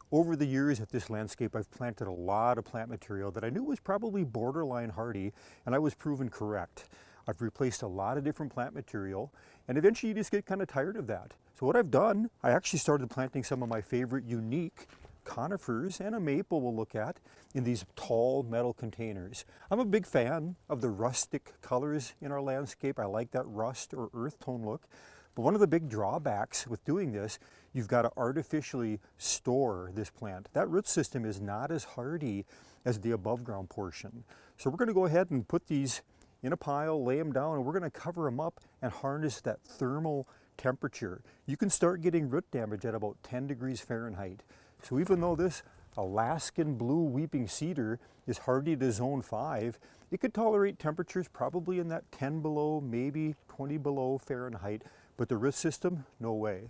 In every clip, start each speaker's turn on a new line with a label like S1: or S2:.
S1: Over the years at this landscape, I've planted a lot of plant material that I knew was probably borderline hardy, and I was proven correct. I've replaced a lot of different plant material, and eventually you just get kind of tired of that. So what I've done, I actually started planting some of my favorite unique conifers and a maple we'll look at in these tall metal containers. I'm a big fan of the rustic colors in our landscape. I like that rust or earth tone look. But one of the big drawbacks with doing this, you've got to artificially store this plant. That root system is not as hardy as the above ground portion. So we're going to go ahead and put these in a pile, lay them down, and we're going to cover them up and harness that thermal temperature. You can start getting root damage at about 10 degrees Fahrenheit. So even though this Alaskan blue weeping cedar is hardy to zone 5, it could tolerate temperatures probably in that 10 below, maybe 20 below Fahrenheit, but the root system, no way.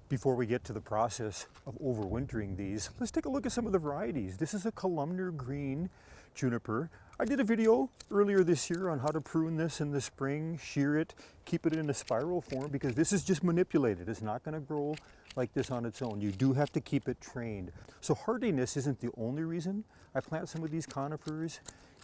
S1: Before we get to the process of overwintering these, let's take a look at some of the varieties. This is a columnar green juniper. I did a video earlier this year on how to prune this in the spring, shear it, keep it in a spiral form, because this is just manipulated. It's not going to grow like this on its own. You do have to keep it trained. So hardiness isn't the only reason I plant some of these conifers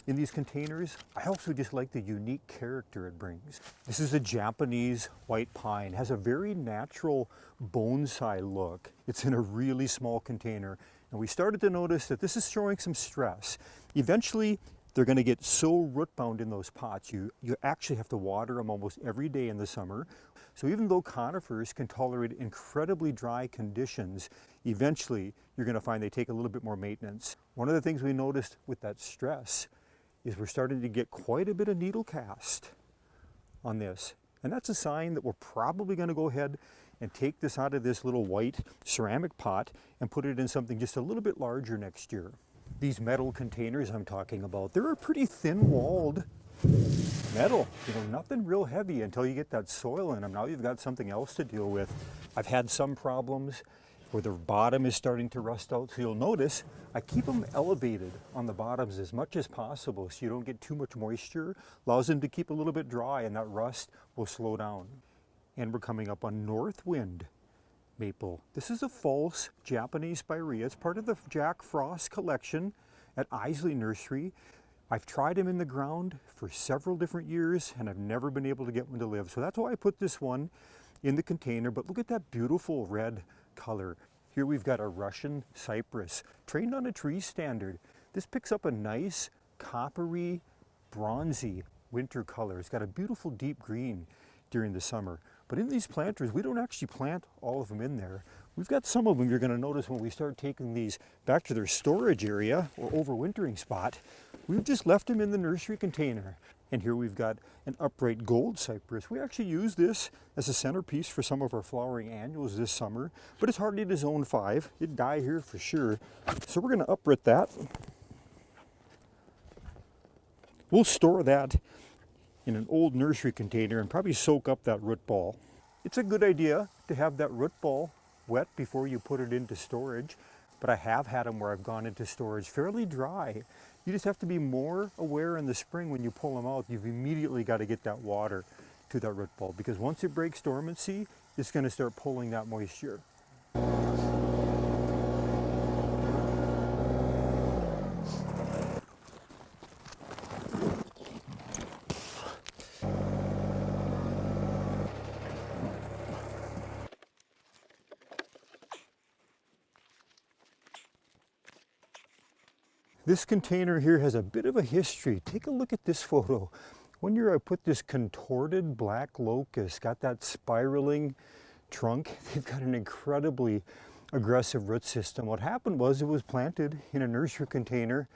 S1: in these containers. I also just like the unique character it brings. This is a Japanese white pine. It has a very natural bonsai look. It's in a really small container, and we started to notice that this is showing some stress. Eventually, they're going to get so root bound in those pots, you actually have to water them almost every day in the summer. So even though conifers can tolerate incredibly dry conditions, eventually you're going to find they take a little bit more maintenance. One of the things we noticed with that stress is we're starting to get quite a bit of needle cast on this. And that's a sign that we're probably going to go ahead and take this out of this little white ceramic pot and put it in something just a little bit larger next year. These metal containers I'm talking about, they're a pretty thin-walled metal, nothing real heavy until you get that soil in them. Now you've got something else to deal with. I've had some problems where the bottom is starting to rust out, so you'll notice I keep them elevated on the bottoms as much as possible so you don't get too much moisture. Allows them to keep a little bit dry, and that rust will slow down. And we're coming up on Northwind maple. This is a false Japanese spirea. It's part of the Jack Frost collection at Isley Nursery. I've tried them in the ground for several different years, and I've never been able to get one to live. So that's why I put this one in the container. But look at that beautiful red color. Here we've got a Russian cypress, trained on a tree standard. This picks up a nice coppery, bronzy winter color. It's got a beautiful deep green during the summer. But in these planters, we don't actually plant all of them in there. We've got some of them you're going to notice when we start taking these back to their storage area or overwintering spot. We've just left them in the nursery container. And here we've got an upright gold cypress. We actually use this as a centerpiece for some of our flowering annuals this summer, but it's hardy to zone 5. It'd die here for sure. So we're going to uproot that. We'll store that in an old nursery container and probably soak up that root ball. It's a good idea to have that root ball wet before you put it into storage, but I have had them where I've gone into storage fairly dry. You just have to be more aware in the spring when you pull them out. You've immediately got to get that water to that root ball, because once it breaks dormancy, it's going to start pulling that moisture. This container here has a bit of a history. Take a look at this photo. One year I put this contorted black locust, got that spiraling trunk. They've got an incredibly aggressive root system. What happened was it was planted in a nursery container,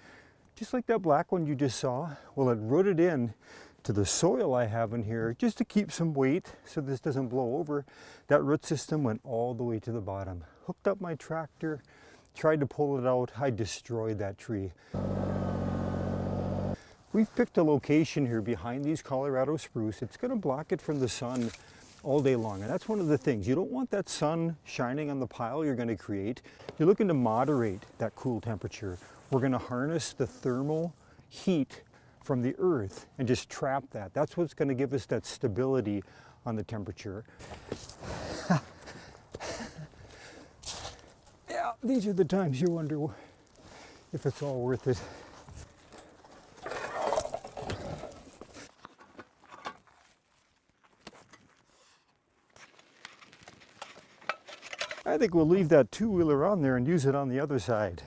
S1: just like that black one you just saw. Well, it rooted in to the soil I have in here just to keep some weight so this doesn't blow over. That root system went all the way to the bottom. Hooked up my tractor, tried to pull it out. I destroyed that tree. We've picked a location here behind these Colorado spruce. It's going to block it from the sun all day long, and that's one of the things. You don't want that sun shining on the pile you're going to create. You're looking to moderate that cool temperature. We're going to harness the thermal heat from the earth and just trap that. That's what's going to give us that stability on the temperature. Yeah. These are the times you wonder if it's all worth it. I think we'll leave that two-wheeler on there and use it on the other side.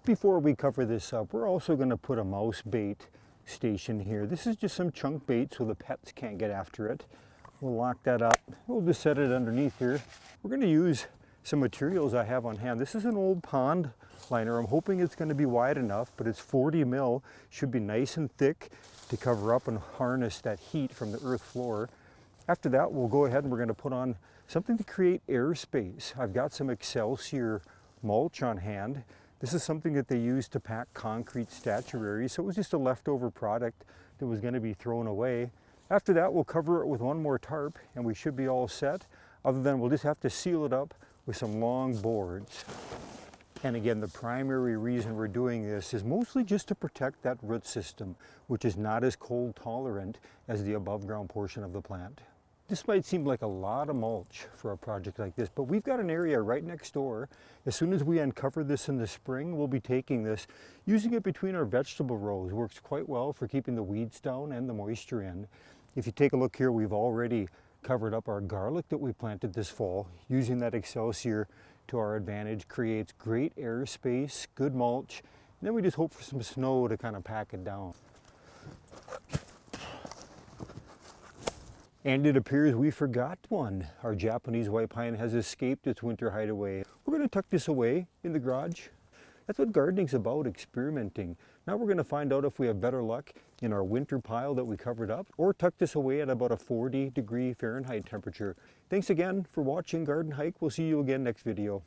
S1: Before we cover this up, we're also going to put a mouse bait station here. This is just some chunk bait so the pets can't get after it. We'll lock that up. We'll just set it underneath here. We're going to use some materials I have on hand. This is an old pond liner. I'm hoping it's going to be wide enough, but it's 40 mil. Should be nice and thick to cover up and harness that heat from the earth floor. After that, we'll go ahead and we're going to put on something to create airspace. I've got some Excelsior mulch on hand. This is something that they use to pack concrete statuary, so it was just a leftover product that was going to be thrown away. After that, we'll cover it with one more tarp and we should be all set. Other than we'll just have to seal it up with some long boards. And again, the primary reason we're doing this is mostly just to protect that root system, which is not as cold tolerant as the above ground portion of the plant. This might seem like a lot of mulch for a project like this, but we've got an area right next door. As soon as we uncover this in the spring, we'll be taking this, using it between our vegetable rows. Works quite well for keeping the weeds down and the moisture in. If you take a look here, we've already covered up our garlic that we planted this fall. Using that Excelsior to our advantage creates great airspace, good mulch, and then we just hope for some snow to kind of pack it down. And it appears we forgot one. Our Japanese white pine has escaped its winter hideaway. We're going to tuck this away in the garage. That's what gardening's about, experimenting. Now we're going to find out if we have better luck in our winter pile that we covered up, or tuck this away at about a 40-degree Fahrenheit temperature. Thanks again for watching Garden Hike. We'll see you again next video.